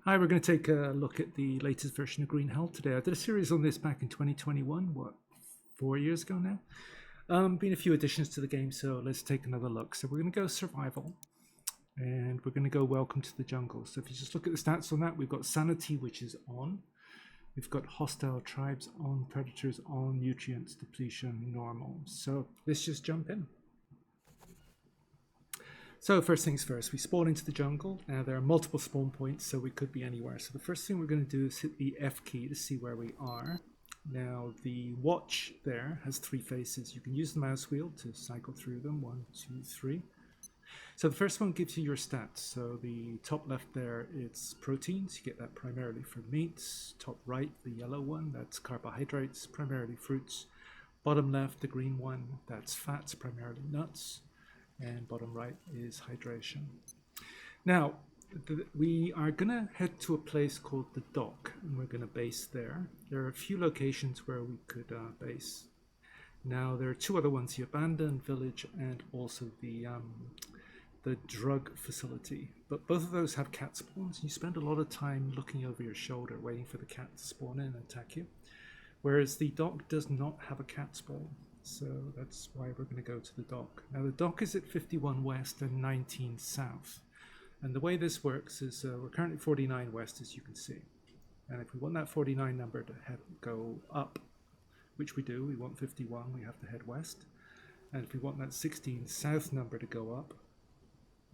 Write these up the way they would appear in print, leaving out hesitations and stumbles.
Hi, we're going to take a look at the latest version of Green Hell today. I did a series on this back in 2021, 4 years ago now? Been a few additions to the game, so let's take another look. So we're going to go survival, and we're going to go welcome to the jungle. So if you just look at the stats on that, we've got sanity, which is on. We've got hostile tribes on, predators on, nutrients, depletion, normal. So let's just jump in. So first things first, we spawn into the jungle. Now there are multiple spawn points, so we could be anywhere. So the first thing we're going to do is hit the F key to see where we are. Now the watch there has 3 faces. You can use the mouse wheel to cycle through them. 1, 2, 3. So the first one gives you your stats. So the top left there, it's proteins. You get that primarily from meats. Top right, the yellow one, that's carbohydrates, primarily fruits. Bottom left, the green one, that's fats, primarily nuts. And bottom right is hydration. Now, we are going to head to a place called the dock, and we're going to base there. There are a few locations where we could base. Now, there are 2 other ones, the abandoned village and also the drug facility. But both of those have cat spawns. You spend a lot of time looking over your shoulder, waiting for the cat to spawn in and attack you. Whereas the dock does not have a cat spawn. So that's why we're going to go to the dock. Now the dock is at 51 west and 19 south. And the way this works is we're currently 49 west, as you can see. And if we want that 49 number to go up, which we do, we want 51, we have to head west. And if we want that 16 south number to go up,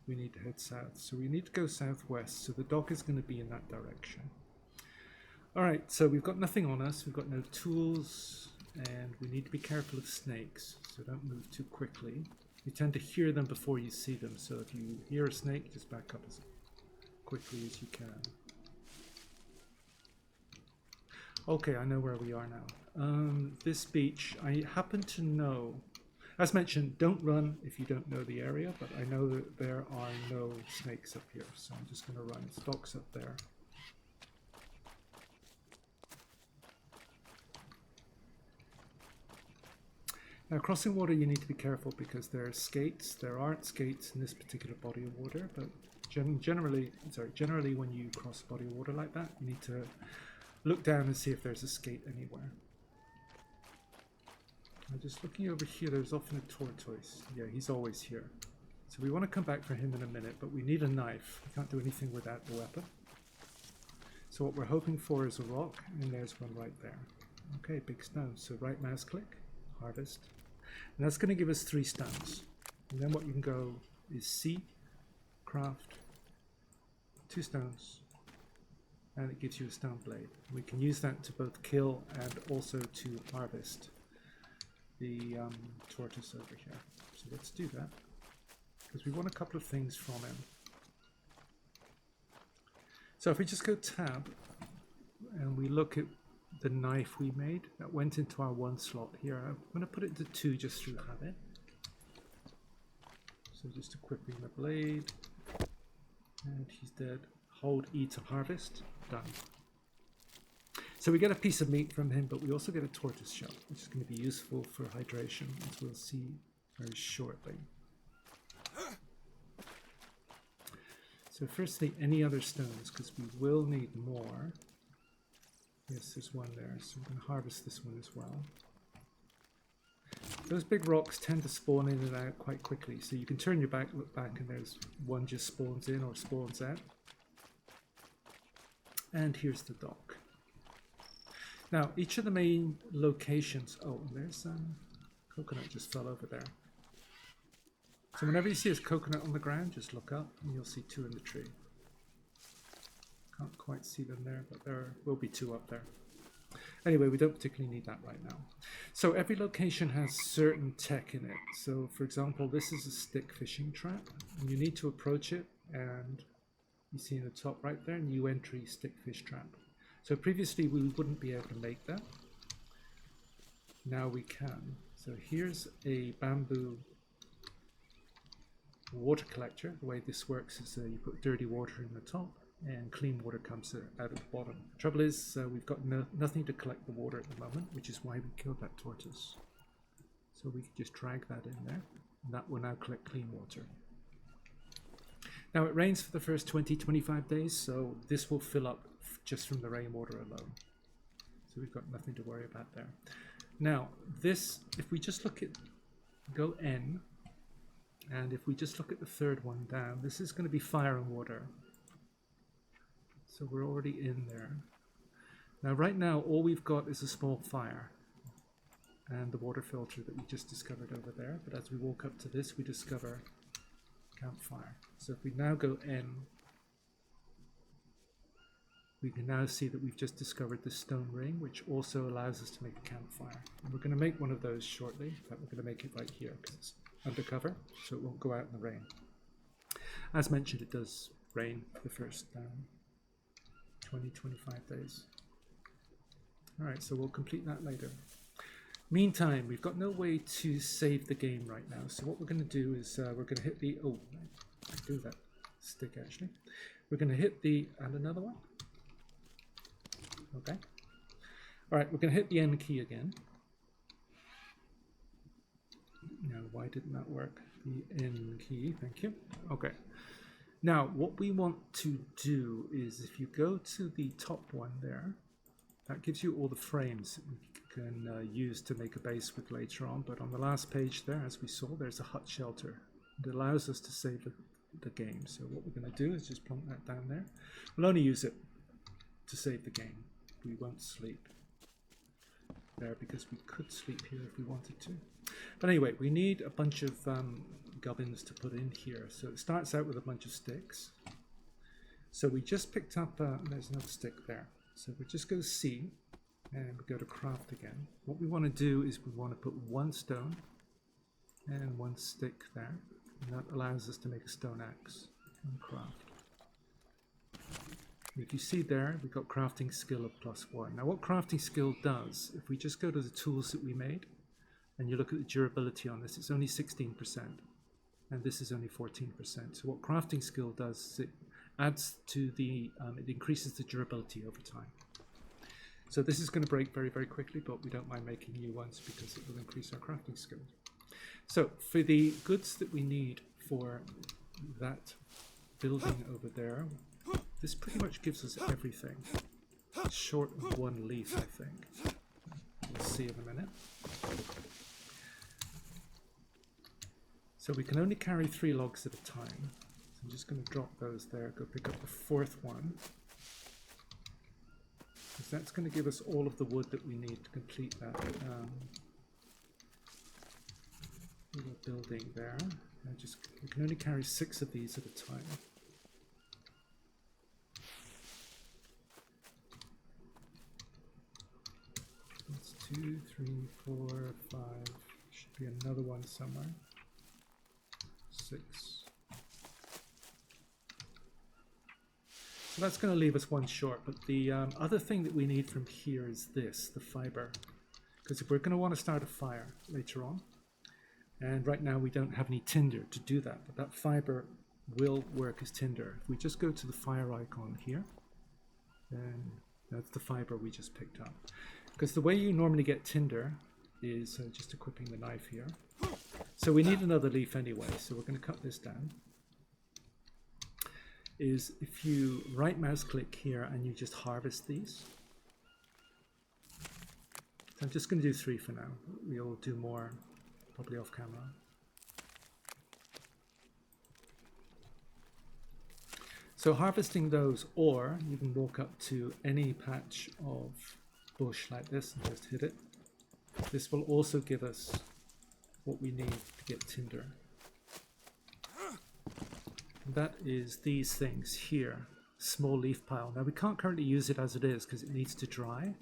we need to head south. So we need to go southwest. So the dock is going to be in that direction. All right, so we've got nothing on us. We've got no tools. And we need to be careful of snakes, so don't move too quickly. You tend to hear them before you see them, so if you hear a snake, just back up as quickly as you can. Okay, I know where we are now. This beach, I happen to know, as mentioned, don't run if you don't know the area, but I know that there are no snakes up here, so I'm just going to run. Stock's up there. Now, crossing water, you need to be careful because there are skates. There aren't skates in this particular body of water, but generally when you cross a body of water like that, you need to look down and see if there's a skate anywhere. Now, just looking over here, there's often a tortoise. Yeah, he's always here. So we want to come back for him in a minute, but we need a knife. We can't do anything without the weapon. So what we're hoping for is a rock, and there's one right there. Okay, big stone. So right mouse click, harvest. And that's going to give us 3 stones. And then what you can go is C, craft, 2 stones, and it gives you a stone blade. We can use that to both kill and also to harvest the tortoise over here. So let's do that, because we want a couple of things from him. So if we just go tab, and we look at the knife we made, that went into our 1 slot here. I'm going to put it to 2 just through habit. So just equipping the blade, and he's dead. Hold E to harvest. Done. So we get a piece of meat from him, but we also get a tortoise shell, which is going to be useful for hydration, as we'll see very shortly. So firstly, any other stones, because we will need more. Yes, there's one there, so we're going to harvest this one as well. Those big rocks tend to spawn in and out quite quickly, so you can turn your back, look back, and there's one just spawns in or spawns out. And here's the dock. Now, each of the main locations... Oh, there's coconut just fell over there. So whenever you see a coconut on the ground, just look up and you'll see 2 in the tree. Can't quite see them there, but there will be 2 up there. Anyway, we don't particularly need that right now. So every location has certain tech in it. So for example, this is a stick fishing trap, and you need to approach it, and you see in the top right there, new entry stick fish trap. So previously we wouldn't be able to make that. Now we can. So here's a bamboo water collector. The way this works is you put dirty water in the top, and clean water comes out of the bottom. The trouble is we've got nothing to collect the water at the moment, which is why we killed that tortoise. So we can just drag that in there, and that will now collect clean water. Now it rains for the first 20-25 days, so this will fill up just from the rainwater alone. So we've got nothing to worry about there. Now this, if we just look at, go N, and if we just look at the third one down, this is going to be fire and water. So we're already in there. Now right now all we've got is a small fire and the water filter that we just discovered over there. But as we walk up to this, we discover campfire. So if we now go N, we can now see that we've just discovered the stone ring, which also allows us to make a campfire. And we're going to make one of those shortly. In fact, we're going to make it right here because it's undercover, so it won't go out in the rain. As mentioned, it does rain the first 20-25 days. All right, so we'll complete that later. Meantime, we've got no way to save the game right now. So what we're going to do is we're going to hit the, oh, I do that stick actually. We're going to hit the, and another one. Okay. All right, we're going to hit the N key again. Now, why didn't that work? The N key, thank you. Okay. Now, what we want to do is if you go to the top one there, that gives you all the frames that we can use to make a base with later on. But on the last page there, as we saw, there's a hut shelter. It allows us to save the game. So what we're going to do is just plonk that down there. We'll only use it to save the game. We won't sleep there because we could sleep here if we wanted to. But anyway, we need a bunch of gubbins to put in here. So it starts out with a bunch of sticks. So we just picked up, there's another stick there. So we just go to C and we go to craft again. What we want to do is we want to put one stone and one stick there. And that allows us to make a stone axe and craft. If you see there, we've got crafting skill of +1. Now what crafting skill does, if we just go to the tools that we made, and you look at the durability on this, it's only 16%, and this is only 14%. So what crafting skill does is it adds to the, it increases the durability over time. So this is going to break very, very quickly, but we don't mind making new ones because it will increase our crafting skill. So for the goods that we need for that building over there, this pretty much gives us everything, short of one leaf, I think. We'll see in a minute. So we can only carry 3 logs at a time. So I'm just going to drop those there, go pick up the 4th one. Because that's going to give us all of the wood that we need to complete that little building there. We can only carry 6 of these at a time. That's 2, 3, 4, 5. Should be another one somewhere. 6. So that's going to leave us one short, but the other thing that we need from here is this, the fiber. Because if we're going to want to start a fire later on, and right now we don't have any tinder to do that, but that fiber will work as tinder. If we just go to the fire icon here, then that's the fiber we just picked up. Because the way you normally get tinder is just equipping the knife here. So we need another leaf anyway, so we're going to cut this down. Is if you right mouse click here and you just harvest these. So I'm just going to do 3 for now. We'll do more probably off camera. So harvesting those, or you can walk up to any patch of bush like this and just hit it. This will also give us what we need to get tinder. And that is these things here, small leaf pile. Now we can't currently use it as it is because it needs to dry.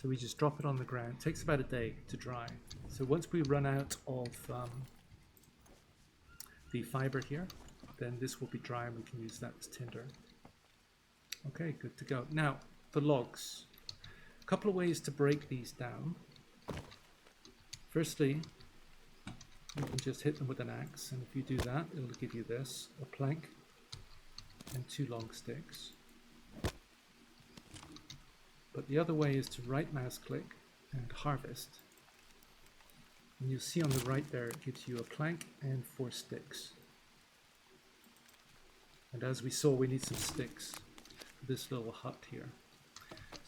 So we just drop it on the ground. It takes about a day to dry. So once we run out of the fiber here, then this will be dry and we can use that as tinder. Okay, good to go. Now, the logs. A couple of ways to break these down. Firstly, you can just hit them with an axe, and if you do that, it'll give you this, a plank and 2 long sticks. But the other way is to right mouse click and harvest. And you'll see on the right there, it gives you a plank and 4 sticks. And as we saw, we need some sticks for this little hut here.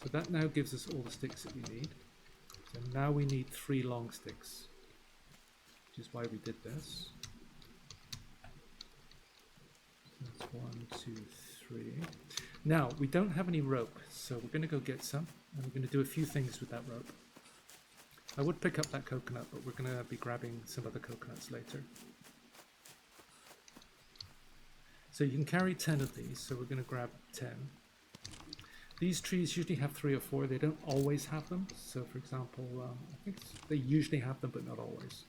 So that now gives us all the sticks that we need. So now we need 3 long sticks, which is why we did this. So that's 1, 2, 3. Now, we don't have any rope, so we're going to go get some, and we're going to do a few things with that rope. I would pick up that coconut, but we're going to be grabbing some other coconuts later. So you can carry 10 of these, so we're going to grab 10. These trees usually have 3 or 4. They don't always have them. So for example, I think they usually have them, but not always.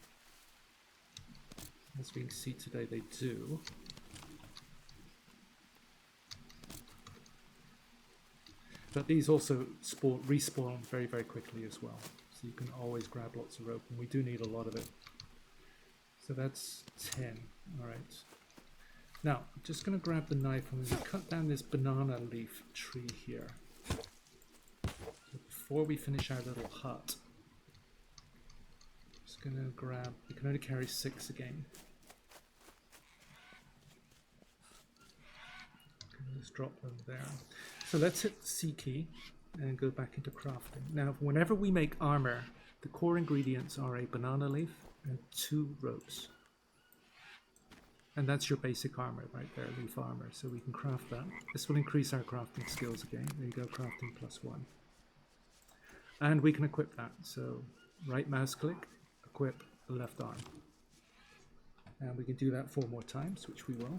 As we can see today, they do. But these also respawn very, very quickly as well. So you can always grab lots of rope, and we do need a lot of it. So that's 10. All right. Now, I'm just going to grab the knife and I'm going to cut down this banana leaf tree here. So before we finish our little hut, I'm just going to grab, we can only carry 6 again. Let's drop them there. So let's hit the C key and go back into crafting. Now, whenever we make armor, the core ingredients are a banana leaf and 2 ropes. And that's your basic armor right there, leaf armor. So we can craft that. This will increase our crafting skills again. There you go, crafting +1. And we can equip that. So right mouse click, equip the left arm. And we can do that 4 more times, which we will.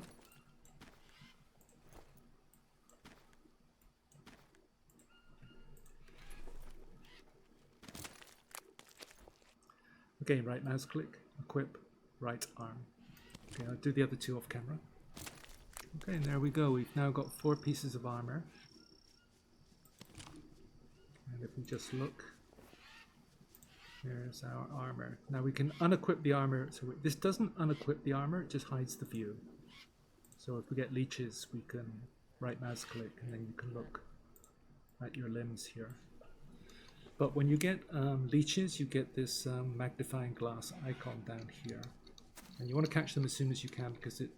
Okay, right mouse click, equip right arm. Okay, I'll do the other 2 off camera. Okay, and there we go. We've now got 4 pieces of armor. And if we just look, there's our armor. Now we can unequip the armor. So this doesn't unequip the armor, it just hides the view. So if we get leeches, we can right mouse click and then you can look at your limbs here. But when you get leeches, you get this magnifying glass icon down here. And you want to catch them as soon as you can because it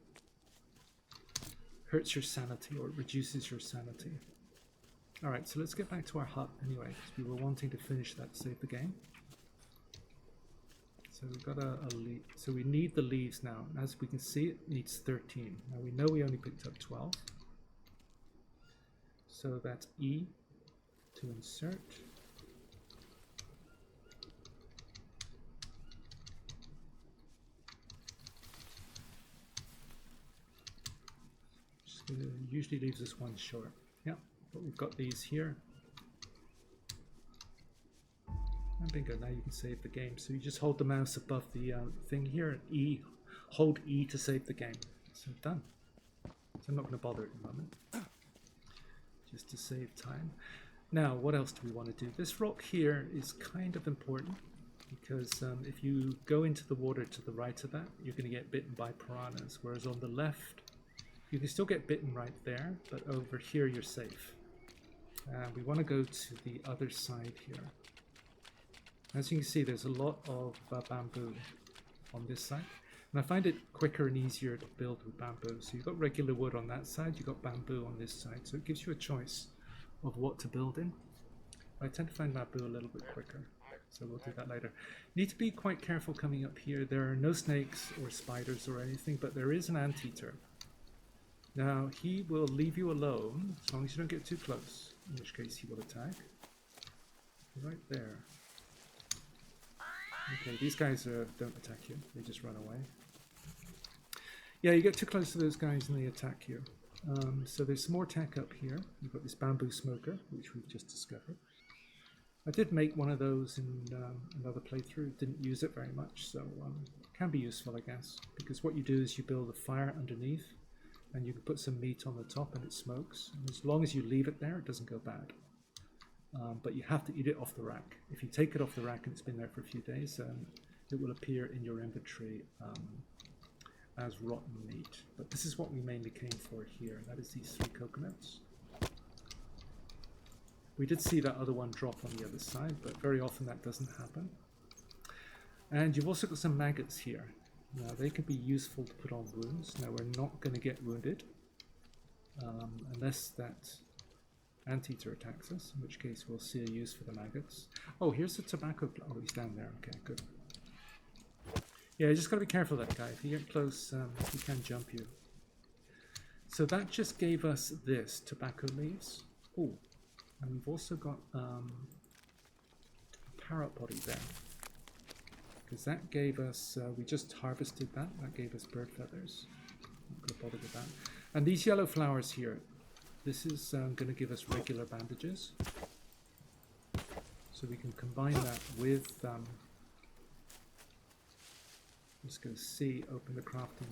hurts your sanity or it reduces your sanity. Alright, so let's get back to our hut anyway, because we were wanting to finish that to save the game. So we've got a leaf. So we need the leaves now. As we can see, it needs 13. Now we know we only picked up 12. So that's E to insert. Usually leaves us 1 short. Yeah, but we've got these here. And bingo, now you can save the game. So you just hold the mouse above the thing here and E, hold E to save the game. So done. So I'm not going to bother at the moment, just to save time. Now, what else do we want to do? This rock here is kind of important because if you go into the water to the right of that, you're going to get bitten by piranhas, whereas on the left, you can still get bitten right there, but over here you're safe. We want to go to the other side here. As you can see, there's a lot of bamboo on this side. And I find it quicker and easier to build with bamboo. So you've got regular wood on that side, you've got bamboo on this side. So it gives you a choice of what to build in. I tend to find bamboo a little bit quicker. So we'll do that later. You need to be quite careful coming up here. There are no snakes or spiders or anything, but there is an anteater. Now, he will leave you alone as long as you don't get too close, in which case he will attack. Right there. Okay, these guys don't attack you, they just run away. Yeah, you get too close to those guys and they attack you. So there's some more tech up here. You've got this bamboo smoker, which we've just discovered. I did make one of those in another playthrough, didn't use it very much, so it can be useful, I guess. Because what you do is you build a fire underneath, and you can put some meat on the top and it smokes. And as long as you leave it there, it doesn't go bad. But you have to eat it off the rack. If you take it off the rack and it's been there for a few days, it will appear in your inventory as rotten meat. But this is what we mainly came for here. That is these 3 coconuts. We did see that other one drop on the other side, but very often that doesn't happen. And you've also got some maggots here. Now they can be useful to put on wounds. Now we're not going to get wounded. unless that anteater attacks us, in which case we'll see a use for the maggots. Oh, here's the tobacco. Oh, he's down there. Okay, good. Yeah, you just gotta be careful of that guy. If you get close, he can jump you. So that just gave us this tobacco leaves. Oh, and we've also got a parrot body there. Because that gave us, we just harvested that. That gave us bird feathers. I'm not gonna bother with that. And these yellow flowers here, this is going to give us regular bandages. So we can combine that with, let's go see, open the crafting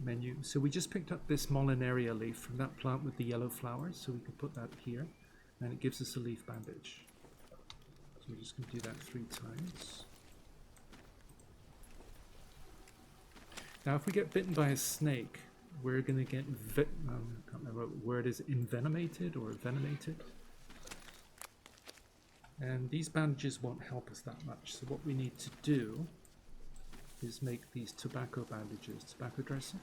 menu. So we just picked up this Molinaria leaf from that plant with the yellow flowers. So we can put that here and it gives us a leaf bandage. So we're just going to do that 3 times. Now if we get bitten by a snake, we're going to get, I can't remember what word is, envenomated or venomated. And these bandages won't help us that much. So what we need to do is make these tobacco bandages, tobacco dressing.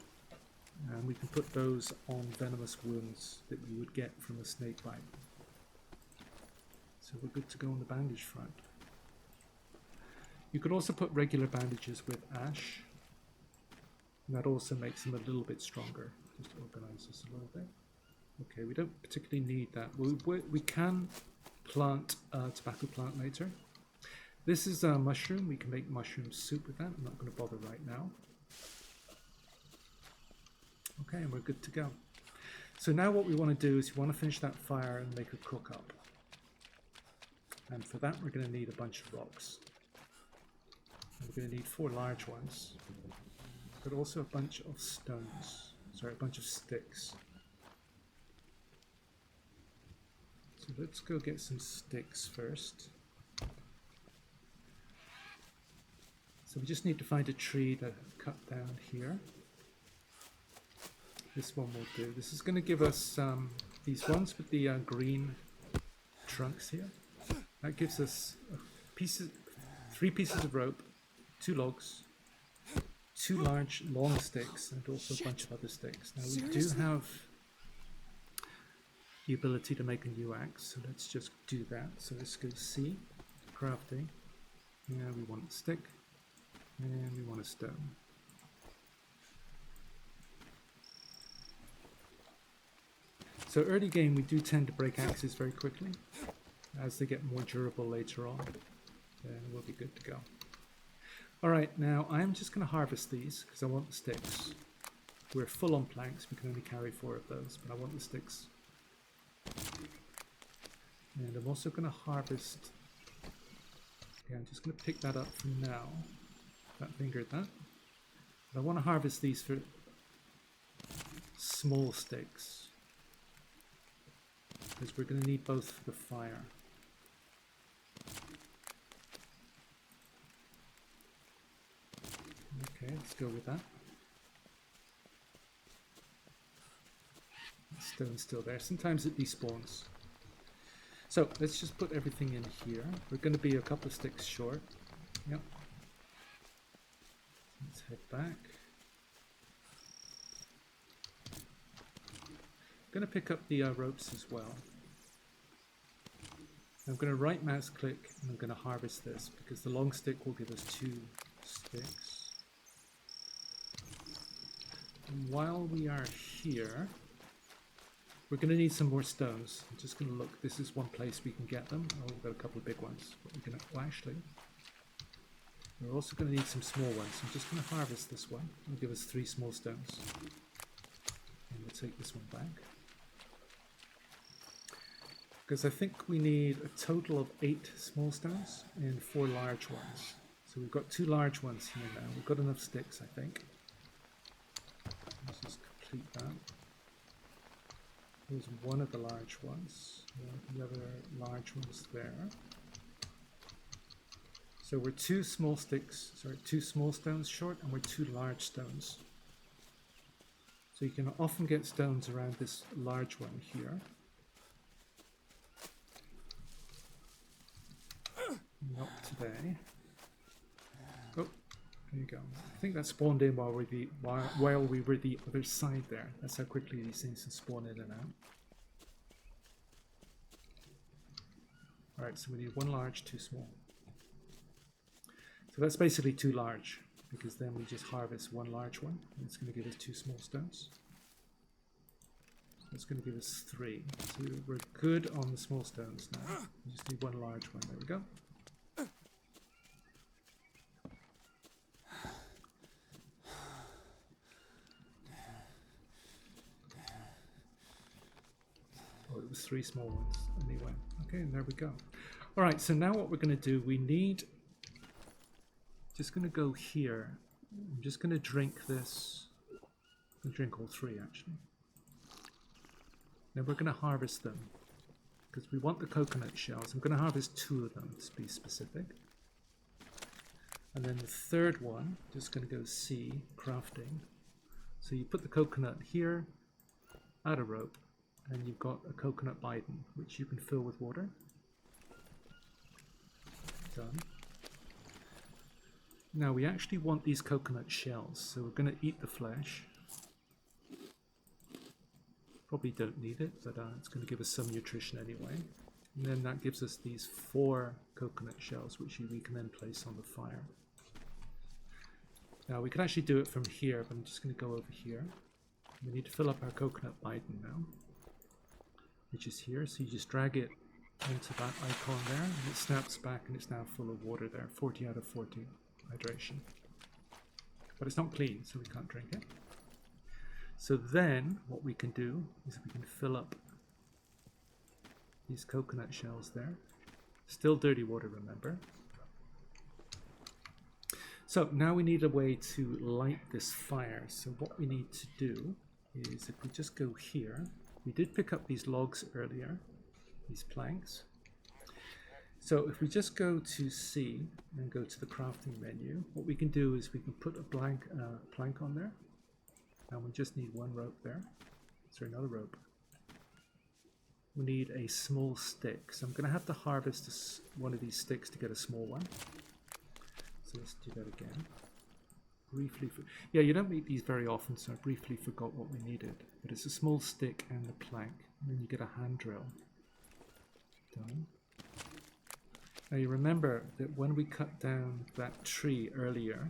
And we can put those on venomous wounds that you would get from a snake bite. So we're good to go on the bandage front. You could also put regular bandages with ash. And that also makes them a little bit stronger. Just organize this a little bit. Okay, we don't particularly need that. We can plant a tobacco plant later. This is a mushroom. We can make mushroom soup with that. I'm not going to bother right now. Okay, and we're good to go. So now what we want to do is we want to finish that fire and make a cook up. And for that we're going to need a bunch of rocks. And we're going to need 4 large ones. But also a bunch of stones. Sorry, a bunch of sticks. So let's go get some sticks first. So we just need to find a tree to cut down here. This one will do. This is going to give us these ones with the green trunks here. That gives us 3 pieces of rope, 2 logs, 2 large long sticks, and also a bunch of other sticks. Now we do have the ability to make a new axe, so let's just do that. So let's go C, crafting. Yeah, we want a stick, and we want a stone. So early game we do tend to break axes very quickly. As they get more durable later on, then we'll be good to go. Alright, now I'm just going to harvest these because I want the sticks. We're full on planks, we can only carry 4 of those, but I want the sticks. And I'm also going to harvest, okay, I'm just going to pick that up for now. That fingered that. But I want to harvest these for small sticks. Because we're going to need both for the fire. Okay, let's go with that. The stone's still there. Sometimes it despawns. So let's just put everything in here. We're going to be a couple of sticks short. Yep. Let's head back. I'm going to pick up the ropes as well. I'm going to right mouse click and I'm going to harvest this because the long stick will give us 2 sticks. And while we are here, we're going to need some more stones. I'm just going to look. This is one place we can get them. Oh, we've got a couple of big ones. But we're going to, well, actually, we're also going to need some small ones. I'm just going to harvest this one. It'll give us 3 small stones. And we'll take this one back. Because I think we need a total of 8 small stones and 4 large ones. So we've got 2 large ones here now. We've got enough sticks, I think. Let's just complete that. There's one of the large ones. The other large one's there. So we're 2 small sticks, sorry, 2 small stones short, and we're 2 large stones. So you can often get stones around this large one here. Not today. Oh, There you go. I think that spawned in while we were the other side there. That's how quickly these things can spawn in and out. Alright, so we need one large, two small. So that's basically two large, because then we just harvest one large one, and it's going to give us two small stones. So it's going to give us three. So we're good on the small stones now. We just need one large one. There we go. Oh, it was three small ones anyway. Okay, and there we go. All right, so now what we're going to do, we need, just going to go here. I'm just going to drink this. I'm going to drink all three actually. Then we're going to harvest them because we want the coconut shells. I'm going to harvest two of them to be specific. And then the third one, just going to go C, crafting. So you put the coconut here, add a rope, and you've got a coconut bidon, which you can fill with water. Done. Now we actually want these coconut shells, so we're going to eat the flesh. Probably don't need it, but it's going to give us some nutrition anyway. And then that gives us these 4 coconut shells, which we can then place on the fire. Now we can actually do it from here, but I'm just going to go over here. We need to fill up our coconut bidon now, which is here. So you just drag it into that icon there, and it snaps back, and it's now full of water there. 40 out of 40 hydration. But it's not clean, so we can't drink it. So then what we can do is we can fill up these coconut shells there. Still dirty water, remember. So now we need a way to light this fire. So what we need to do is, if we just go here, we did pick up these logs earlier, these planks. So if we just go to C and go to the crafting menu, what we can do is we can put a blank plank on there. And we just need one rope there. Sorry, another rope. We need a small stick. So I'm going to have to harvest one of these sticks to get a small one. So let's do that again. Yeah, you don't meet these very often, so I briefly forgot what we needed. But it's a small stick and a plank. And then you get a hand drill. Done. Now you remember that when we cut down that tree earlier,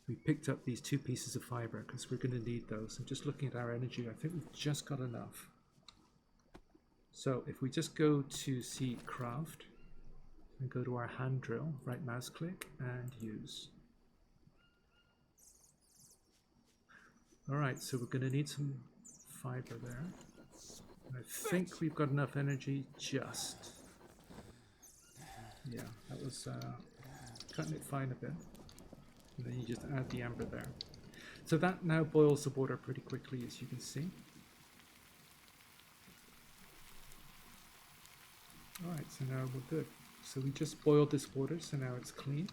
we picked up these 2 pieces of fiber because we're going to need those. I'm just looking at our energy. I think we've just got enough. So if we just go to see craft and go to our hand drill, right mouse click and use. Alright, so we're going to need some fiber there. And I think we've got enough energy just. Yeah, that was cutting it fine a bit. And then you just add the amber there. So that now boils the water pretty quickly, as you can see. Alright, so now we're good. So we just boiled this water, so now it's clean.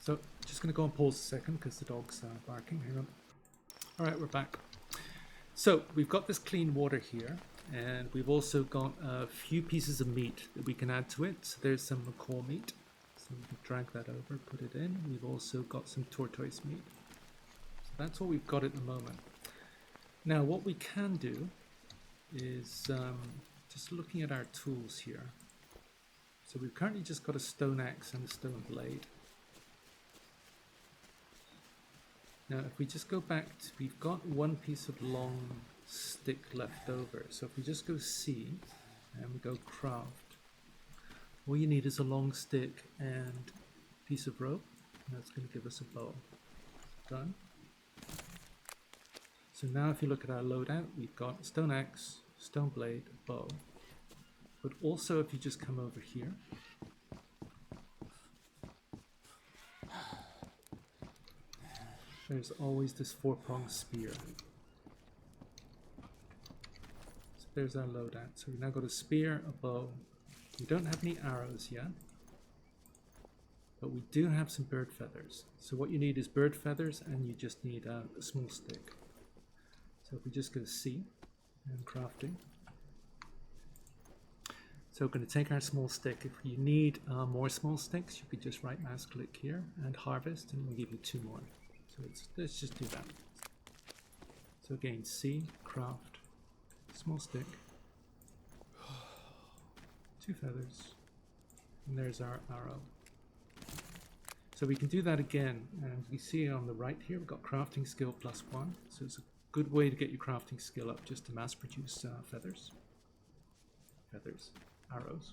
So just going to go and pause a second because the dog's barking. Hang on. Alright, we're back. So we've got this clean water here, and we've also got a few pieces of meat that we can add to it. So there's some macaw meat. So we can drag that over, put it in. We've also got some tortoise meat. So that's what we've got at the moment. Now what we can do is just looking at our tools here. So we've currently just got a stone axe and a stone blade. Now if we just go back to, we've got one piece of long stick left over. So if we just go C and we go craft, all you need is a long stick and a piece of rope, and that's going to give us a bow. Done. So now if you look at our loadout, we've got stone axe, stone blade, bow. But also if you just come over here, there's always this 4-pronged spear. So there's our loadout. So we've now got a spear, a bow. We don't have any arrows yet, but we do have some bird feathers. So what you need is bird feathers, and you just need a small stick. So if we just go C and crafting. So we're going to take our small stick. If you need more small sticks, you could just right mouse click here and harvest, and we'll give you 2 more. So let's just do that. So again, C, craft, small stick, 2 feathers, and there's our arrow. So we can do that again, and we see on the right here we've got crafting skill +1. So it's a good way to get your crafting skill up, just to mass produce feathers, arrows.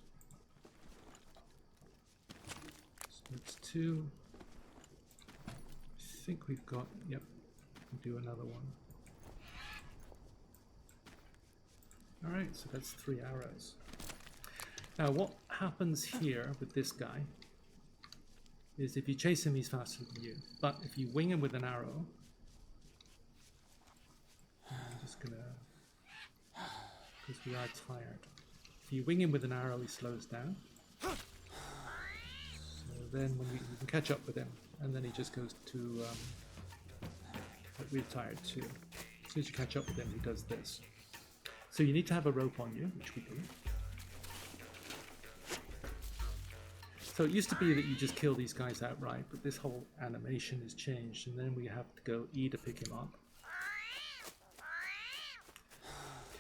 So it's 2. I think we've got, yep, we'll do another one. Alright, so that's 3 arrows. Now what happens here with this guy is if you chase him, he's faster than you. But if you wing him with an arrow, I'm just gonna, because we are tired. If you wing him with an arrow, he slows down. So then when we can catch up with him, and then he just goes to, we're tired too. As soon as you catch up with him, he does this. So you need to have a rope on you, which we do. So it used to be that you just kill these guys outright, but this whole animation has changed, and then we have to go E to pick him up.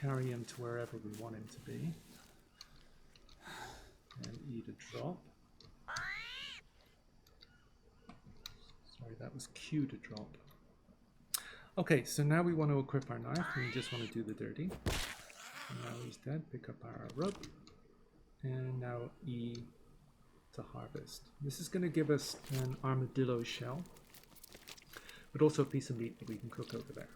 Carry him to wherever we want him to be. And E to drop. Sorry, that was Q to drop. Okay, so now we want to equip our knife, and we just want to do the dirty. And now he's dead, pick up our rope. And now E to harvest. This is going to give us an armadillo shell, but also a piece of meat that we can cook over there.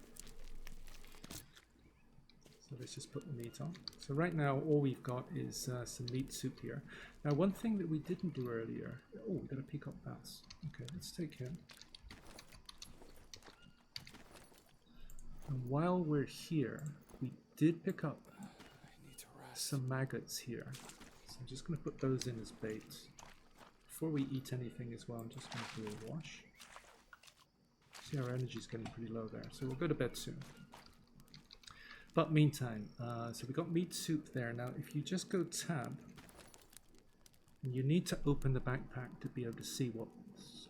So let's just put the meat on. So right now all we've got is some meat soup here. Now one thing that we didn't do earlier, oh, we got a peacock bass. Okay, let's take him. And while we're here, we did pick up some maggots here. So I'm just going to put those in as bait. Before we eat anything as well, I'm just going to do a wash. See, our energy is getting pretty low there, so we'll go to bed soon. But meantime, so we got meat soup there. Now, if you just go tab, you need to open the backpack to be able to see what's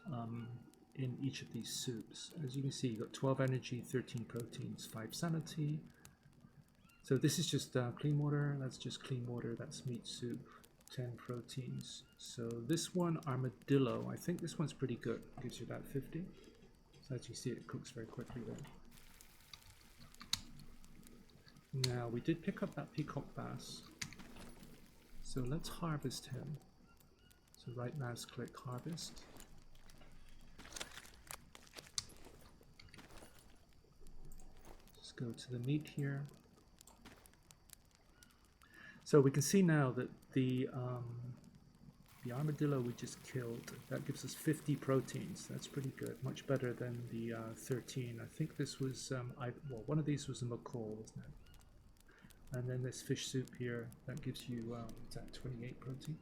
in each of these soups. As you can see, you've got 12 energy, 13 proteins, 5 sanity. So this is just clean water, that's just clean water, that's meat soup, 10 proteins. So this one, armadillo, I think this one's pretty good. Gives you about 50. So as you see, it cooks very quickly there. Now, we did pick up that peacock bass. So let's harvest him. So right mouse click harvest. Just go to the meat here. So we can see now that the armadillo we just killed, that gives us 50 proteins. That's pretty good, much better than the 13. I think this was, well, one of these was a macaw, wasn't it? And then this fish soup here, that gives you, what's that, 28 protein,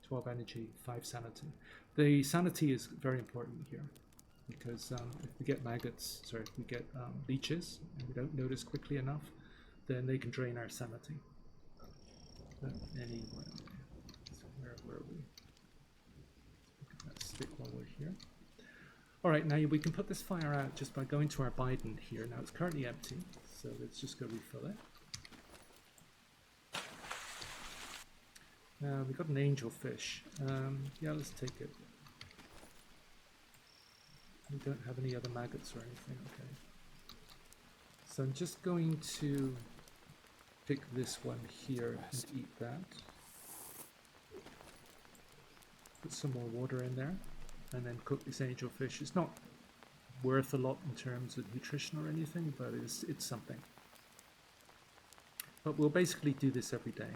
12 energy, 5 sanity. The sanity is very important here, because if we get maggots, sorry, if we get leeches, and we don't notice quickly enough, then they can drain our sanity. Anyway, so where were we? Look at that stick while we're here. Alright, now we can put this fire out just by going to our Biden here. Now it's currently empty, so let's just go refill it. We've got an angelfish. Yeah, let's take it. We don't have any other maggots or anything, okay. So I'm just going to pick this one here and eat that. Put some more water in there and then cook this angelfish. It's not worth a lot in terms of nutrition or anything, but it's something. But we'll basically do this every day.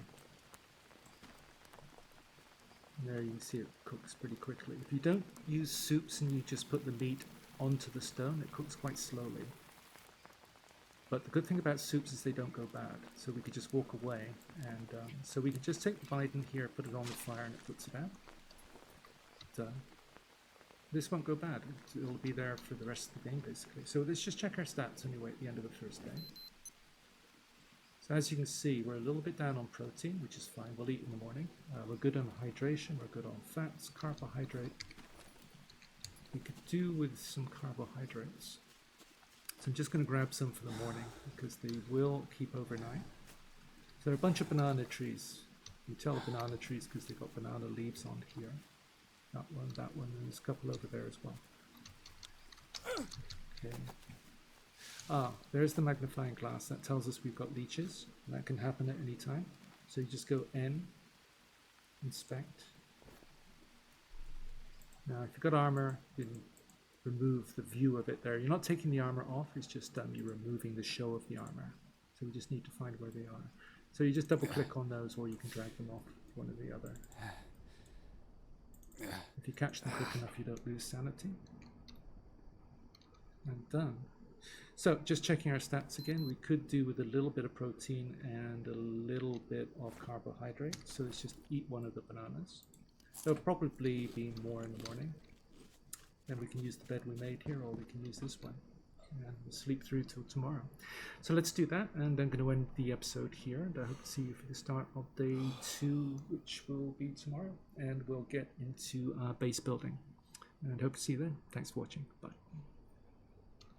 And there you can see it cooks pretty quickly. If you don't use soups and you just put the meat onto the stone, it cooks quite slowly. But the good thing about soups is they don't go bad, so we could just walk away, and so we could just take the Biden here, put it on the fire, and it puts it out. This won't go bad, it'll be there for the rest of the game basically. So let's just check our stats anyway at the end of the first day. So as you can see, we're a little bit down on protein, which is fine. We'll eat in the morning. We're good on hydration. We're good on fats, carbohydrate. We could do with some carbohydrates. So I'm just going to grab some for the morning because they will keep overnight. So there are a bunch of banana trees. You tell the banana trees because they've got banana leaves on here. That one, and there's a couple over there as well. Okay. Ah, there's the magnifying glass. That tells us we've got leeches. And that can happen at any time. So you just go N, inspect. Now, if you've got armor, you can remove the view of it there. You're not taking the armor off, it's just you're removing the show of the armor. So we just need to find where they are. So you just double click on those, or you can drag them off one or the other. If you catch them quick enough, you don't lose sanity. And done. So just checking our stats again, we could do with a little bit of protein and a little bit of carbohydrate. So let's just eat one of the bananas. There'll probably be more in the morning. Then we can use the bed we made here, or we can use this one. And we'll sleep through till tomorrow. So let's do that, and I'm going to end the episode here. And I hope to see you for the start of day 2, which will be tomorrow. And we'll get into base building. And hope to see you then. Thanks for watching. Bye.